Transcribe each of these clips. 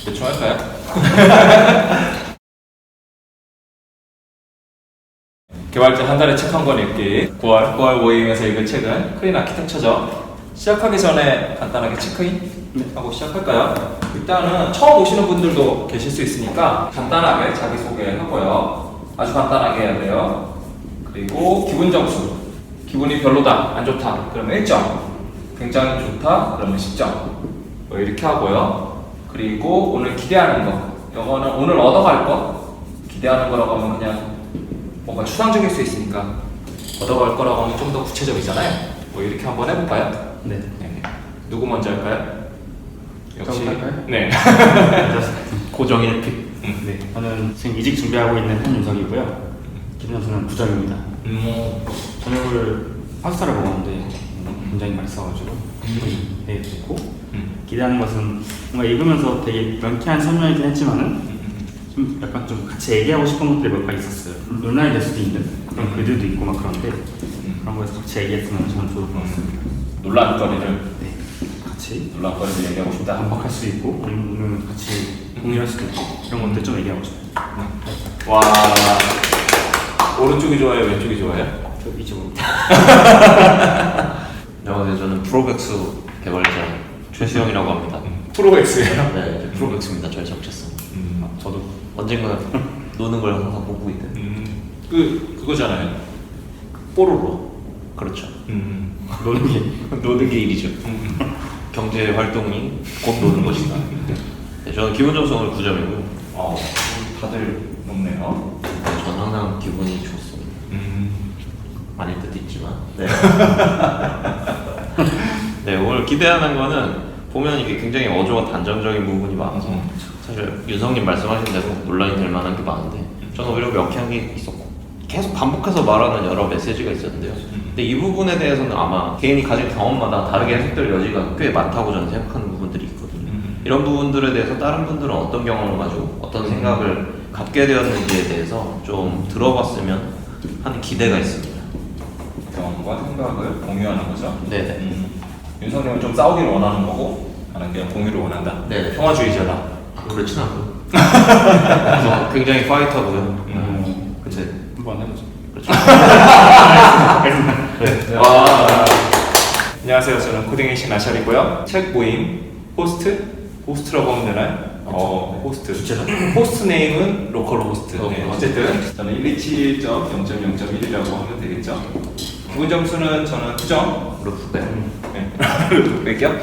대충 할까요? 개발자 한 달에 책 한 권 읽기 9월 모임에서 읽은 책은 클린 아키텍처죠. 시작하기 전에 간단하게 체크인 하고 시작할까요? 일단은 처음 오시는 분들도 계실 수 있으니까 간단하게 자기소개하고요. 아주 간단하게 해야 돼요. 그리고 기분 점수. 기분이 별로다, 안 좋다, 그러면 1점. 굉장히 좋다, 그러면 10점. 뭐 이렇게 하고요. 그리고 오늘 기대하는 거. 이거는 오늘 얻어갈 거. 기대하는 거라고 하면 그냥 뭔가 추상적일 수 있으니까 얻어갈 거라고 하면 좀 더 구체적이잖아요. 뭐 이렇게 한번 해볼까요? 네. 네. 누구 먼저 할까요? 역시 할까요? 네. 고정 1픽. 네. 저는 지금 이직 준비하고 있는 한윤석이고요. 기분 점수는 9점입니다. 저녁을 파스타를 먹었는데 굉장히 맛있어가지고 되게 좋고 기대하는 것은 뭔가 읽으면서 되게 명쾌한 설명이긴 했지만은 좀 약간 좀 같이 얘기하고 싶은 것들이 몇 가지 있었어요. 논란이 될 수도 있는 그런 글들도 있고 막 그런데 그런 거에서 같이 얘기했으면 저는 좋을 것 같습니다. 논란거리를 네. 같이 논란거리를 얘기하고 싶다. 반박할 수도 있고 아니면 같이 동의할 수도 있고 이런 것들 좀 얘기하고 싶어요. 와, 오른쪽이 좋아요, 왼쪽이 좋아요? 저 이쪽으로. 안녕하세요. 저는 프로백스 개발자 최수영이라고 합니다. 프로엑스예요? 네, 이제 프로백스입니다. 저의 정체성. 저도 언젠가 노는 걸 항상 보고 있는. 그거잖아요. 뽀로로. 그렇죠. 노는 게 일이죠. 경제 활동이 곧 노는 것이다. 네, 저는 기본 점수 오늘 9점이고요. 다들 높네요. 네, 저는 항상 기분이 좋습니다. 아닐 때도 있지만. 네. 네, 오늘 기대하는 거는 보면 이게 굉장히 어조가 단정적인 부분이 많아서 사실 윤성님 말씀하신 대로 논란이 될 만한 게 많은데 저는 오히려 명쾌한 게 있었고 계속 반복해서 말하는 여러 메시지가 있었는데요. 근데 이 부분에 대해서는 아마 개인이 가진 경험마다 다르게 해석될 여지가 꽤 많다고 저는 생각하는 부분들이 있거든요. 이런 부분들에 대해서 다른 분들은 어떤 경험을 가지고 어떤 생각을 갖게 되었는지에 대해서 좀 들어봤으면 하는 기대가 있습니다. 경험과 생각을 공유하는 거죠. 네네. 윤석님은 좀 싸우기를 원하는 거고 나는 그냥 공유를 원한다. 네. 평화주의자다. 그렇진 않고요. 그래서 굉장히 파이터고요. 근데 한번 해보죠. 그렇죠. 네. 안녕하세요. 저는 코딩의 신 아샬이고요. 책 모임 호스트라고 하면 되나요? 호스트. 호스트 네임은 로컬 호스트. 네, 어쨌든 저는 127.0.0.1이라고 하면 되겠죠. 기본 점수는 저는 9점. 루프. 네. 몇개요?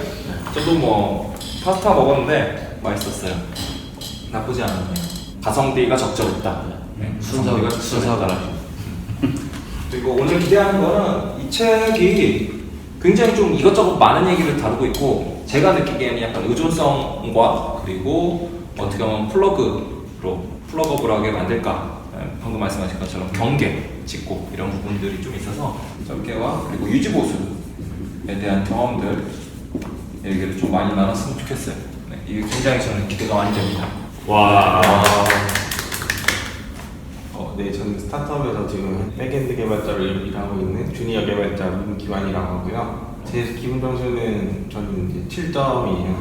저도 뭐 파스타 먹었는데 맛있었어요. 나쁘지 않았네요. 가성비가 적절했다. 네. 순서가 그리고 오늘 기대하는 거는 이 책이 굉장히 좀 이것저것 많은 얘기를 다루고 있고 제가 느끼기에는 약간 의존성과 그리고 어떻게 보면 플러그업을 하게 만들까 방금 말씀하신 것처럼 경계, 직고 이런 부분들이 좀 있어서 설계와 그리고 유지보수에 대한 경험들 얘기를 좀 많이 나눴으면 좋겠어요. 네, 이게 굉장히 저는 기대가 많이 됩니다. 네, 저는 스타트업에서 지금 백엔드 개발자로 일하고 있는 주니어 개발자 문기환이라고 하고요. 제 기분 점수는 저는 이제 7점이에요.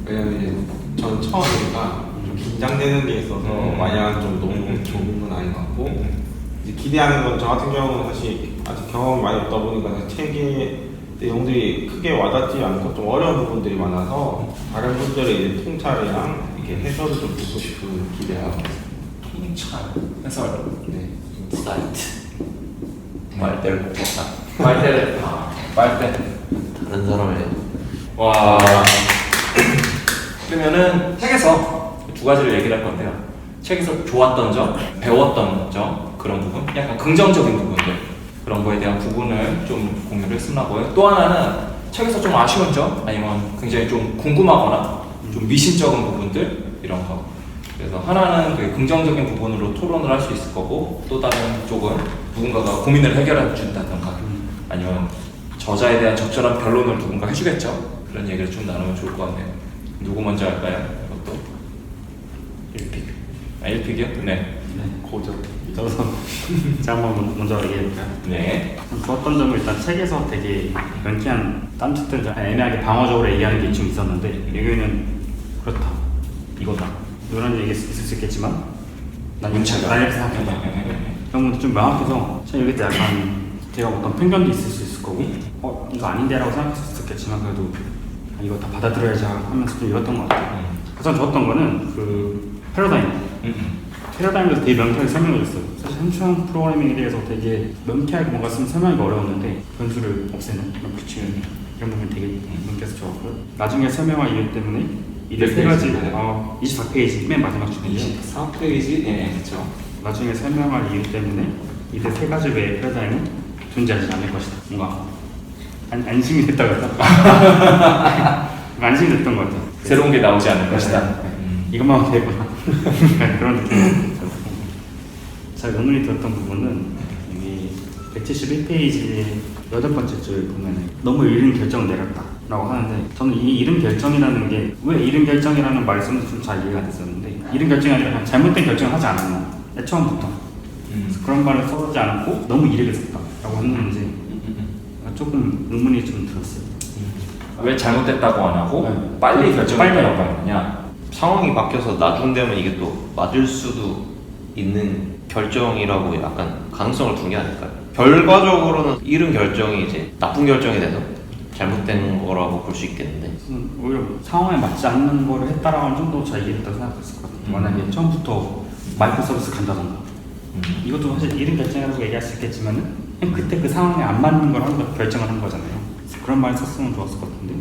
왜냐면 이제 전 처음이니까 좀 긴장되는 게 있어서 마냥 좀 너무 좋은 건 아닌 것 같고 이제 기대하는 건 저 같은 경우는 사실 아직 경험이 많이 없다 보니까 책의 내용들이 크게 와닿지 않고 좀 어려운 부분들이 많아서 다른 분들의 이제 통찰이랑 이렇게 해설을 좀 듣고 싶은 기대하고 있습니다. 통찰, 해설. 네. 사이트. 말대를 못했다. 말대. 다른 사람의 와. 그러면은 책에서 두 가지를 얘기를 할 건데요. 책에서 좋았던 점, 배웠던 점 그런 부분, 약간 긍정적인 부분들 그런 거에 대한 부분을 좀 공유를 했으면 하고요. 또 하나는 책에서 좀 아쉬운 점, 아니면 굉장히 좀 궁금하거나 좀 미심쩍은 부분들 이런 거. 그래서 하나는 그 긍정적인 부분으로 토론을 할 수 있을 거고 또 다른 쪽은 누군가가 고민을 해결해 준다던가 아니면 저자에 대한 적절한 변론을 누군가 해주겠죠. 그런 얘기를 좀 나누면 좋을 것 같네요. 누구 먼저 할까요? 이것도 1픽. 1픽이요? 네. 고정. 저도 제가 한번 먼저 얘기해볼까요? 네. 좋았던 점은 일단 책에서 되게 명쾌한 딴짓들 애매하게 방어적으로 얘기하는 게 좀 있었는데 여기는 그렇다. 이거다 이런 얘기 있을 수 있겠지만 난 문체가. 난 이렇게 생각한다. 그런 것도 좀 명확해서 참 여기 때 약간 제가 어떤 편견도 있을 수 있을 거고 이거 아닌데라고 생각할 수 있었겠지만 그래도 이거 다 받아들여야지 하면서 좀 이랬던 것 같아요. 가장 좋았던 거는 그 패러다임에서 되게 명쾌하게 설명을 했어요. 사실 현충 프로그래밍에 대해서 되게 명쾌하게 뭔가 쓰면 설명하기가 어려웠는데 변수를 없애는 그런 규칙을 이런 부분이 되게 명쾌해서 좋았고요. 나중에 설명할 이유 때문에 이게 세 가지 24페이지 맨 마지막 중에 24페이지? 네, 그렇죠. 나중에 설명할 이유 때문에 이들 세 가지 외의 패러다임은 존재하지 않을 것이다. 뭔가 안심이 됐다고 할까? 안심이 됐던 것 같아요. 새로운 게 나오지 않을 것이다. 이것만 되구나. 그런 느낌이 들었고. 잘 의문이 들었던 부분은 여기 171페이지 8번째 줄 보면 너무 이른 결정을 내렸다 라고 하는데 저는 이 이른 결정이라는 게 왜 이른 결정이라는 말을 쓰는지 좀 잘 이해가 됐었는데 이른 결정이 아니라 그냥 잘못된 결정을 하지 않았나 처음부터 그래서 그런 말을 써지 않고 너무 이르게 썼다 라고 했는지 조금 의문이 좀 들었어요. 왜 잘못됐다고 안 하고 네. 빨리 결정했다고 빨리 하느냐? 상황이 바뀌어서 나중 되면 이게 또 맞을 수도 있는 결정이라고 약간 가능성을 둔 게 아닐까요? 결과적으로는 이른 결정이 이제 나쁜 결정이 돼서 잘못된 거라고 볼 수 있겠는데 오히려 상황에 맞지 않는 거를 했다라고 하면 좀 더 잘 이해했다고 생각했을 것 같아요. 만약에 처음부터 마이크로 서비스 간다던가 이것도 사실 이른 결정이라고 얘기할 수 있겠지만은 그냥 그때 그 상황에 안 맞는 걸 결정을 한 거잖아요. 그래서 그런 말을 썼으면 좋았을 것 같은데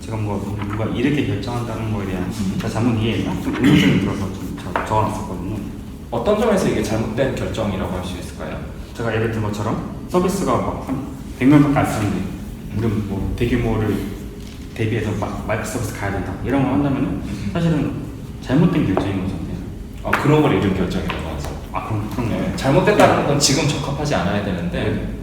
제가 뭔가 이렇게 결정한다는 거에 대한 제가 잘못 이해했나? 좀 의문점이 들어서 좀 적어놨었거든요. 어떤 점에서 이게 잘못된 결정이라고 할 수 있을까요? 제가 예를 든 것처럼 서비스가 막 한 100명밖에 안 쓰는데 우리는 뭐 대규모를 대비해서 막 마이크 서비스 가야 된다 이런 걸 한다면 사실은 잘못된 결정인 거잖아요. 그런 걸 이른 결정이라고 하죠. 그런 네, 잘못됐다는 건 지금 적합하지 않아야 되는데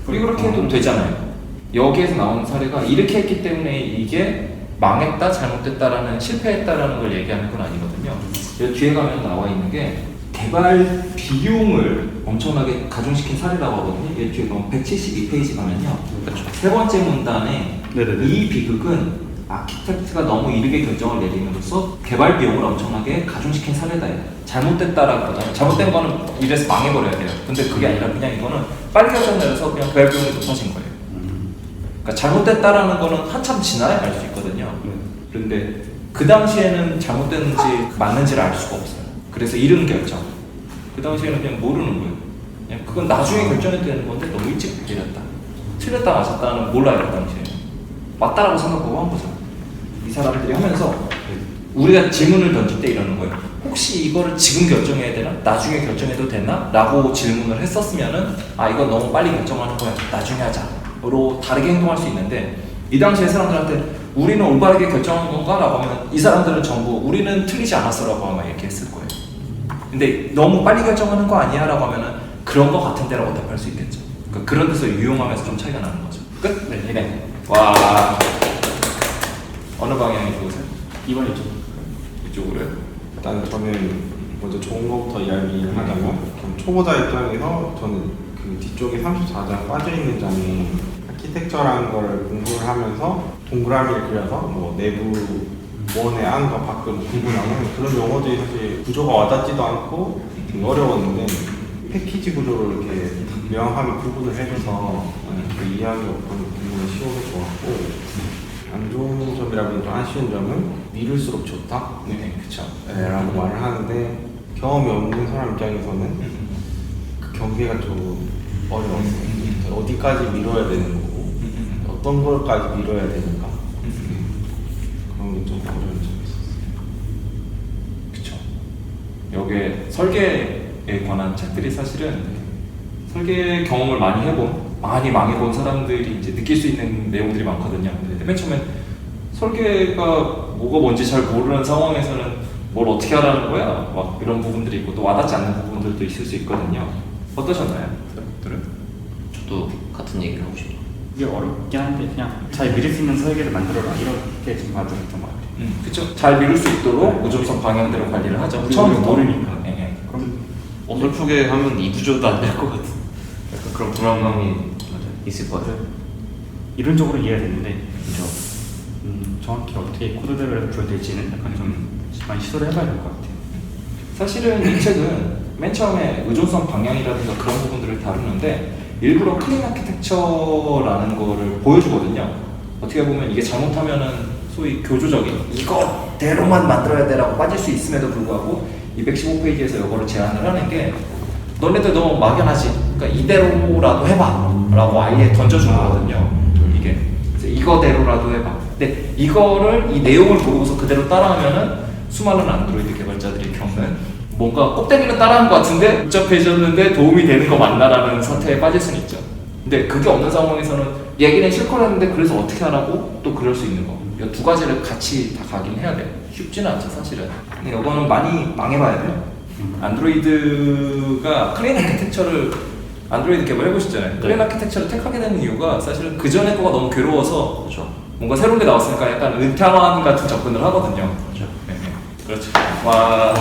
우리 그렇게 해도 되잖아요. 여기에서 나오는 사례가 이렇게 했기 때문에 이게 망했다, 잘못됐다라는 실패했다라는 걸 얘기하는 건 아니거든요. 여기 뒤에 가면 나와 있는 게 개발 비용을 엄청나게 가중시킨 사례라고 하거든요. 여기 뒤에 가면 172페이지 가면요. 세 번째 문단에 네네네. 이 비극은 아키텍트가 너무 이르게 결정을 내림으로써 개발 비용을 엄청나게 가중시킨 사례다. 잘못됐다라기보다는 잘못된 거는 이래서 망해버려야 돼요. 근데 그게 아니라 그냥 이거는 빨리 결정 내려서 그냥 개발 비용이 높아진 거예요. 그러니까 잘못됐다라는 거는 한참 지나야 알 수 있거든요. 그런데 그 당시에는 잘못됐는지 맞는지를 알 수가 없어요. 그래서 이른 결정. 그 당시에는 그냥 모르는 거예요. 그냥 그건 나중에 결정이 되는 건데 너무 일찍 내렸다. 틀렸다 맞았다는 몰라요. 그 당시에는. 맞다라고 생각하고 한 거죠. 이 사람들이 하면서 우리가 질문을 던질 때 이러는 거예요. 혹시 이거를 지금 결정해야 되나? 나중에 결정해도 되나? 라고 질문을 했었으면은 이건 너무 빨리 결정하는 거야. 나중에 하자. 로 다르게 행동할 수 있는데 이 당시에 사람들한테 우리는 올바르게 결정한 건가? 라고 하면 이 사람들은 전부 우리는 틀리지 않았어 라고 아마 이렇게 했을 거예요. 근데 너무 빨리 결정하는 거 아니야? 라고 하면은 그런 거 같은데 라고 답할 수 있겠죠. 그러니까 그런 데서 유용하면서 좀 차이가 나는 거죠. 끝? 네. 와. 어느 방향이 좋으세요? 이번이죠. 이쪽으로요? 일단 저는 먼저 좋은 것부터 이야기를 하자면 초보자 입장에서 저는 그 뒤쪽에 34장 빠져있는 장에 아키텍처라는 걸 공부를 하면서 동그라미를 그려서 뭐 내부 원의 안과 밖을 구분하는 그런 용어들이 사실 구조가 와닿지도 않고 되게 어려웠는데 패키지 구조로 이렇게 명확하게 구분을 해줘서 이해하기 부분이 쉬워서 좋았고 안 좋은 점이라면 좀 아쉬운 점은 미룰수록 좋다? 네, 그쵸. 라고 말을 하는데 경험이 없는 사람 입장에서는 그 경계가 좀 어려웠어요. 어디까지 미뤄야 되는 거고 어떤 걸까지 미뤄야 되는가 그런 게 좀 어려운 점이 있었어요. 그쵸. 여기에 설계에 관한 책들이 사실은 설계 경험을 많이 해본, 많이 망해본 사람들이 이제 느낄 수 있는 내용들이 많거든요. 근데 맨 처음에 설계가 뭐가 뭔지 잘 모르는 상황에서는 뭘 어떻게 하라는 거야? 막 이런 부분들이 있고 또 와닿지 않는 부분들도 있을 수 있거든요. 어떠셨나요? 여러분들은? 저도 같은 얘기를 하고 싶어요. 이게 어렵긴 한데 그냥 잘 미룰 수 있는 설계를 만들어라 이렇게 좀 봐드렸던 것 같아요. 그쵸. 잘 미룰 수 있도록 우점성 방향대로 관리를 하죠. 우리가 처음부터. 모르니까. 예. 그럼 어설프게 하면 이 구조도 안 될 것 같은 약간 그런 불안감이 있을 것 같아요. 이론적으로 이해가 됐는데 그죠? 정확히 어떻게 코드 레벨에서 구현될지는 약간 좀 많이 시도를 해봐야 될 것 같아요. 사실은 이 책은 맨 처음에 의존성 방향이라든가 그런 부분들을 다루는데 일부러 클린 아키텍처라는 거를 보여주거든요. 어떻게 보면 이게 잘못하면은 소위 교조적인 이거대로만 만들어야 돼라고 빠질 수 있음에도 불구하고 215페이지에서 이거를 제안을 하는 게 너네들 너무 막연하지. 그러니까 이대로라도 해봐 라고 아예 던져주는 거거든요. 이게 그래서 이거대로라도 해봐. 근데 이거를 이 내용을 보고서 그대로 따라하면은 수많은 안드로이드 개발자들이 겪는 뭔가 꼭대기는 따라한 것 같은데 복잡해졌는데 도움이 되는 거 맞나라는 사태에 빠질 수는 있죠. 근데 그게 없는 상황에서는 얘기는 실컷 했는데 그래서 어떻게 하라고 또 그럴 수 있는 거. 이 두 가지를 같이 다 가긴 해야 돼요. 쉽지는 않죠 사실은. 근데 이거는 많이 망해봐야 돼요. 안드로이드가 클린 아키텍처를 안드로이드 개발해보셨잖아요. 네. 클린 아키텍처를 택하게 되는 이유가 사실은 그 전에 거가 너무 괴로워서 그렇죠. 뭔가 새로운 게 나왔으니까 약간 은퇴한 같은 접근을 하거든요. 그렇죠. 네, 그렇죠. 와.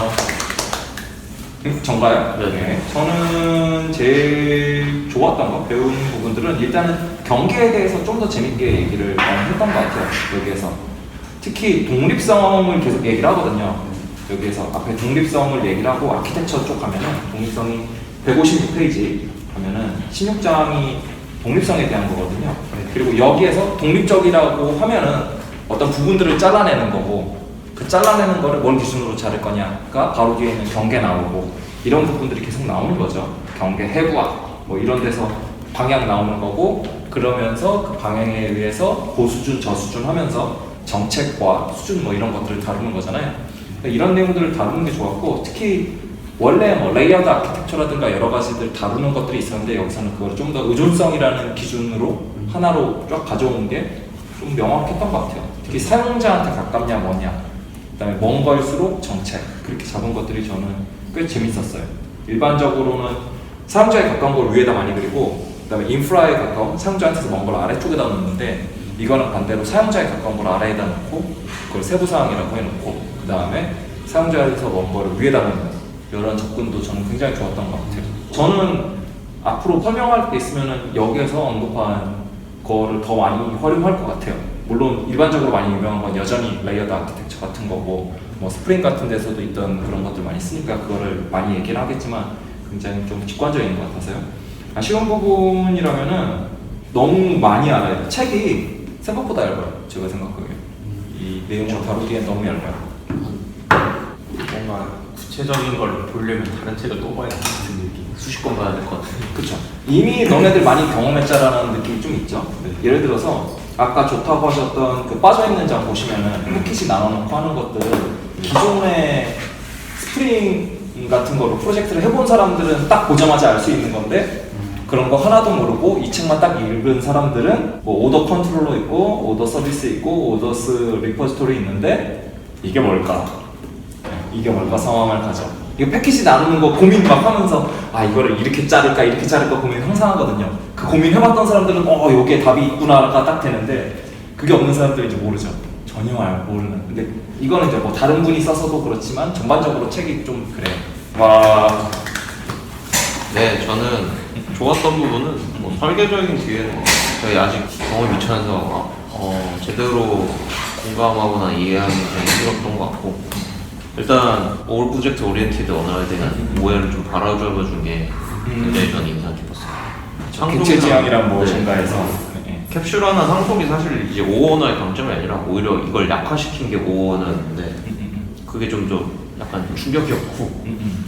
전가요? 네. 저는 제일 좋았던 거, 배운 부분들은 일단은 경계에 대해서 좀 더 재밌게 얘기를 많이 했던 것 같아요. 여기에서. 특히 독립성을 계속 얘기를 하거든요. 여기에서 앞에 독립성을 얘기를 하고 아키텍처 쪽 가면은 독립성이 156페이지 가면은 16장이 독립성에 대한 거거든요. 그리고 여기에서 독립적이라고 하면은 어떤 부분들을 잘라내는 거고 그 잘라내는 거를 뭘 기준으로 자를 거냐가 바로 뒤에 있는 경계 나오고 이런 부분들이 계속 나오는 거죠. 경계 해부학 뭐 이런 데서 방향 나오는 거고 그러면서 그 방향에 의해서 고수준 저수준 하면서 정책과 수준 뭐 이런 것들을 다루는 거잖아요. 그러니까 이런 내용들을 다루는 게 좋았고 특히 원래 뭐 레이어드 아키텍처라든가 여러 가지들 다루는 것들이 있었는데 여기서는 그걸 좀 더 의존성이라는 기준으로 하나로 쫙 가져오는 게 좀 명확했던 것 같아요. 특히 사용자한테 가깝냐 뭐냐 그다음에 먼 걸수록 정책 그렇게 잡은 것들이 저는 꽤 재밌었어요. 일반적으로는 사용자에 가까운 걸 위에다 많이 그리고 그다음에 인프라에 가까운 사용자한테서 먼 걸 아래쪽에다 놓는데 이거는 반대로 사용자에 가까운 걸 아래에다 놓고 그걸 세부사항이라고 해놓고 그다음에 사용자에서 먼 거를 위에다 놓는 이런 접근도 저는 굉장히 좋았던 것 같아요. 저는 앞으로 설명할 게 있으면은 여기에서 언급한 거를 더 많이 활용할 것 같아요. 물론 일반적으로 많이 유명한 건 여전히 레이어드 아키텍처 같은 거고 뭐 스프링 같은 데서도 있던 그런 것들 많이 쓰니까 그거를 많이 얘기를 하겠지만 굉장히 좀 직관적인 것 같아서요. 아쉬운 부분이라면은 너무 많이 알아요. 책이 생각보다 얇아요. 제가 생각하기에 이 내용을 다루기엔 너무 얇아요. 뭔가 구체적인 걸 보려면 다른 책을 또 봐야 같은 느낌. 수십 권 봐야 될 것 같아요. 그렇죠. 이미 너네들 많이 경험했자라는 느낌이 좀 있죠. 예를 들어서 아까 좋다고 하셨던 그 빠져있는 장 보시면은 패키지 나눠놓고 하는 것들은 기존의 스프링 같은 거로 프로젝트를 해본 사람들은 딱 보자마자 알 수 있는 건데 그런 거 하나도 모르고 이 책만 딱 읽은 사람들은 뭐 오더 컨트롤러 있고 오더 서비스 있고 오더스 리포지토리 있는데 이게 뭘까? 이게 뭘까 상황을 가져. 이거 패키지 나누는 거 고민 막 하면서 아 이거를 이렇게 자를까 이렇게 자를까 고민 항상 하거든요. 그 고민 해봤던 사람들은 여기에 답이 있구나가 딱 되는데 그게 없는 사람들은 이제 모르죠. 전혀 모르는. 근데 이거는 이제 뭐 다른 분이 써서도 그렇지만 전반적으로 책이 좀 그래요. 와. 네, 저는 좋았던 부분은 뭐 설계적인 뒤에는 저희 아직 경험이 미천해서 제대로 공감하거나 이해하기 굉장히 힘들었던 것 같고 일단 오브젝트 오리엔티드 언어에 대한 오해를 좀 바로잡아준 게 굉장히 저는 인상 깊었어요. 객체 지향이란 무엇인가 네. 해서 캡슐화나 상속이 사실 이제 오어 언어의 강점이 아니라 오히려 이걸 약화시킨 게 오어 언어였는데 그게 좀 약간 충격이었고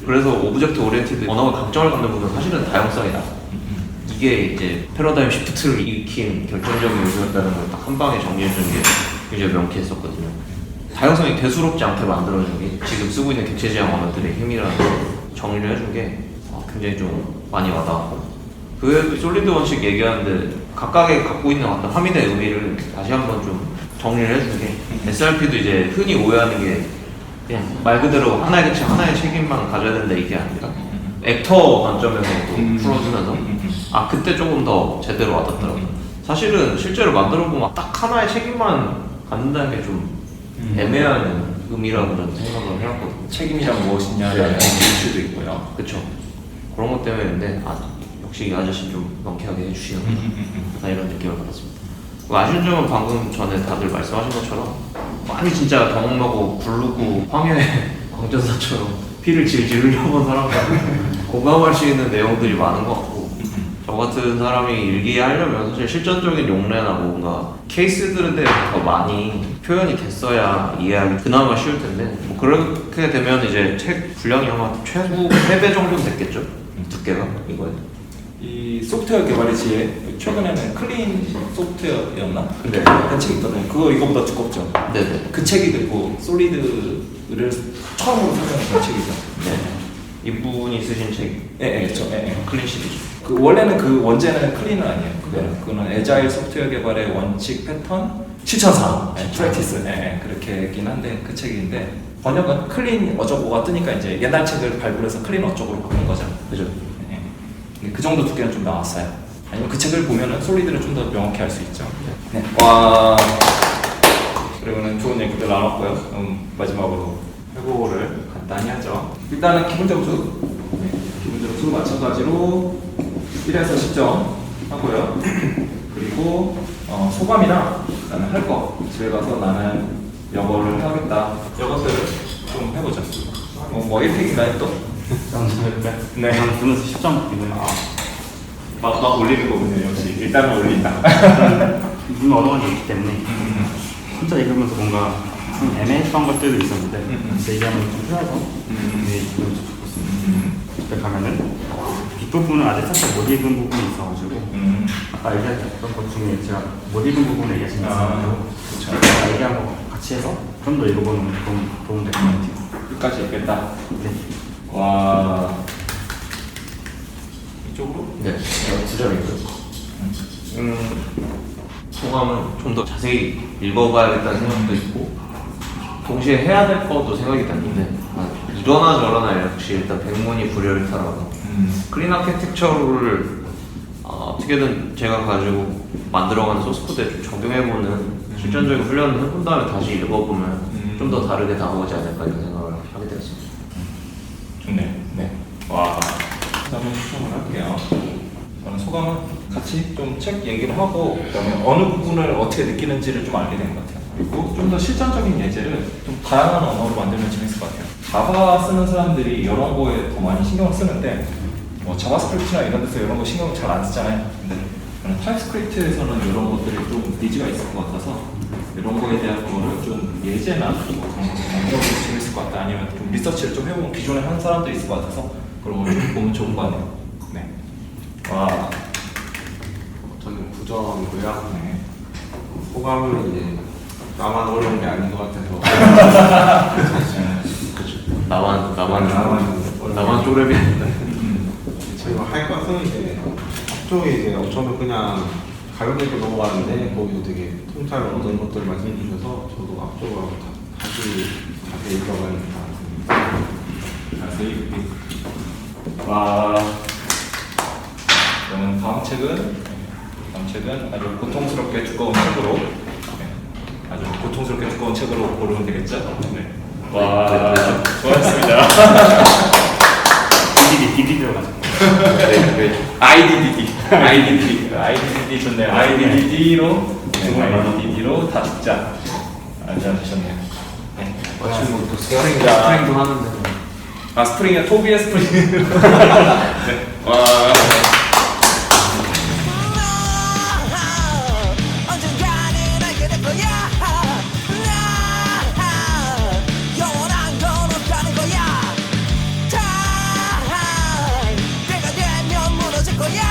그래서 오브젝트 오리엔티드 언어가 강점을 갖는 부분은 사실은 다양성이다. 이게 이제 패러다임 시프트를 일으킨 결정적인 요소였다는 걸 딱 한 방에 정리해주는 게 굉장히 명쾌했었거든요. 다양성이 대수롭지 않게 만들어준 게 지금 쓰고 있는 객체지향 언어들의 힘이라는 걸 정리를 해준 게 굉장히 좀 많이 와닿았고 그 솔리드 원칙 얘기하는데 각각의 갖고 있는 어떤 함의의 의미를 다시 한번 좀 정리를 해준 게 SRP도 이제 흔히 오해하는 게 그냥 말 그대로 하나의 객체 하나의 책임만 가져야 된다 이게 아니라 액터 관점에서 또 풀어주면서 그때 조금 더 제대로 와닿더라고요. 사실은 실제로 만들어보면 딱 하나의 책임만 갖는다는 게 좀 애매한 의미라고 저는 생각을 해왔거든요. 책임이란 무엇이냐라는 이슈도 있고요. 그쵸. 그런 것 때문인데 역시 이 아저씨 좀 명쾌하게 해주시는구나 이런 느낌을 받았습니다. 아쉬운 점은 방금 전에 다들 말씀하신 것처럼 많이 진짜 경험하고 굴르고 황해 광전사처럼 피를 질질 흘려본 사람들 공감할 수 있는 내용들이 많은 것 같고 저 같은 사람이 일기하려면 사실 실전적인 용례나 뭔가 케이스들에 대해서 더 많이 표현이 됐어야 이해하기 그나마 쉬울 텐데 뭐 그렇게 되면 이제 책 분량이 아마 최소 3배 정도는 됐겠죠? 두께가 이거에 이 소프트웨어 개발이지 최근에는 클린 소프트웨어였나? 네. 그런 책이 있거든요. 그거 이거보다 두껍죠. 네네 그 책이 됐고 솔리드를 처음으로 설명한 그런 책이죠. 네. 이분이 쓰신 책 클린 시리즈. 그 원래는 그 원제는 클린은 아니에요. 그거는 에자일 소프트웨어 개발의 원칙 패턴 실천사 프랙티스 그렇게긴 한데 그 책인데 번역은 클린 어쩌고가 뜨니까 이제 옛날 책을 발굴해서 클린 어쩌고로 바꾼 거죠. 그죠? 근데 그 정도 두께는 좀 나왔어요. 아니면 그 책을 보면은 솔리드를 좀 더 명확히 알 수 있죠. 네. 와. 그리고는 좋은 얘기들 나눴고요. 마지막으로 회고를 간단히 하죠. 일단은 기본적으로 기본적으로 마찬가지로 1에서 10점 하고요. 그리고 소감이랑 나는 할 거. 집에 가서 나는 영어를 하겠다. 이것들을 좀 해보자. 뭐 1픽인가요 또? 네. 저는 보면서 10점 이거는 막 올리는 거군요. 역시 일단은 올린다. 눈 어려운 게 있기 때문에 혼자 읽으면서 뭔가 좀 애매했던 것들도 있었는데 제 얘기하면 좀 편해서 이해해주면 좋겠습니다. 집에 가면은 뒷부분은 아직 살짝 못 읽은 부분이 있어가지고 아까 얘기했던 것 중에 제가 못 읽은 부분을 얘기하신 게 있어가지고 제가 얘기한 거 같이 해서 좀 더 읽어보는 도움 될 것 같아요. 끝까지 읽겠다. 네. 와. 이쪽으로? 네, 지점이고요. 소감은 좀 더 자세히 읽어봐야겠다는 생각도 있고 동시에 해야 될 것도 생각이 났는데 이러나 저러나 역시 일단 백문이 불여를 타라서 클린 아키텍처를 어떻게든 제가 가지고 만들어가는 소스코드에 좀 적용해보는 실전적인 훈련을 해본 다음에 다시 읽어보면 좀 더 다르게 나오지 않을까 이런 생각을 하게 되었습니다. 좋네요. 네. 와. 그다음에 추천을 할게요. 저는 소감은 같이 좀 책 얘기를 하고 그다음에 어느 부분을 어떻게 느끼는지를 좀 알게 된 것 같아요. 그리고 좀 더 실전적인 예제를 좀 다양한 언어로 만들면 재밌을 것 같아요. 자바 쓰는 사람들이 이런 거에 더 많이 신경을 쓰는데 뭐 자바스크립트나 이런 데서 이런 거 신경을 잘 안 쓰잖아요. 근데 저는 타입스크립트에서는 이런 것들이 좀 니즈가 있을 것 같아서 이런 거에 대한 거를 좀 예제나 만들어보면 재밌을 것 같다. 아니면 좀 리서치를 좀 해보면 기존에 한 사람들이 있을 것 같아서 그런 걸 좀 보면 좋은 것 같네요. 네. 와. 저는 9점이고요. 네. 소감은 이제 나만 어려운 게 아닌 것 같아서 나만 쪼렙이 저희가 할 것은 이제 앞쪽에 이제 저는 그냥 가볍게 넘어가는데 거기도 되게 통찰을 얻은 것들을 말씀해 주셔서 저도 앞쪽으로 다시 자세히 읽어봐야겠다. 자세히. 와. 그러면 다음 책은 아주 고통스럽게 두꺼운 책으로 아주 고통스럽게 두꺼운 책으로 고르면 되겠죠? 네. 와. 좋았습니다. DD 들어가죠. IDDD 좋네요. IDDD로 다 죽자. 잘 하셨네요. 네. 지금 또 스프링이다. 스프링도 하는데 스프링이야. 토비의 스프링. 네. 와. 언젠가는 알게 될 거야. 영원한 건 없다는 거야. 내가 되면 무너질 거야.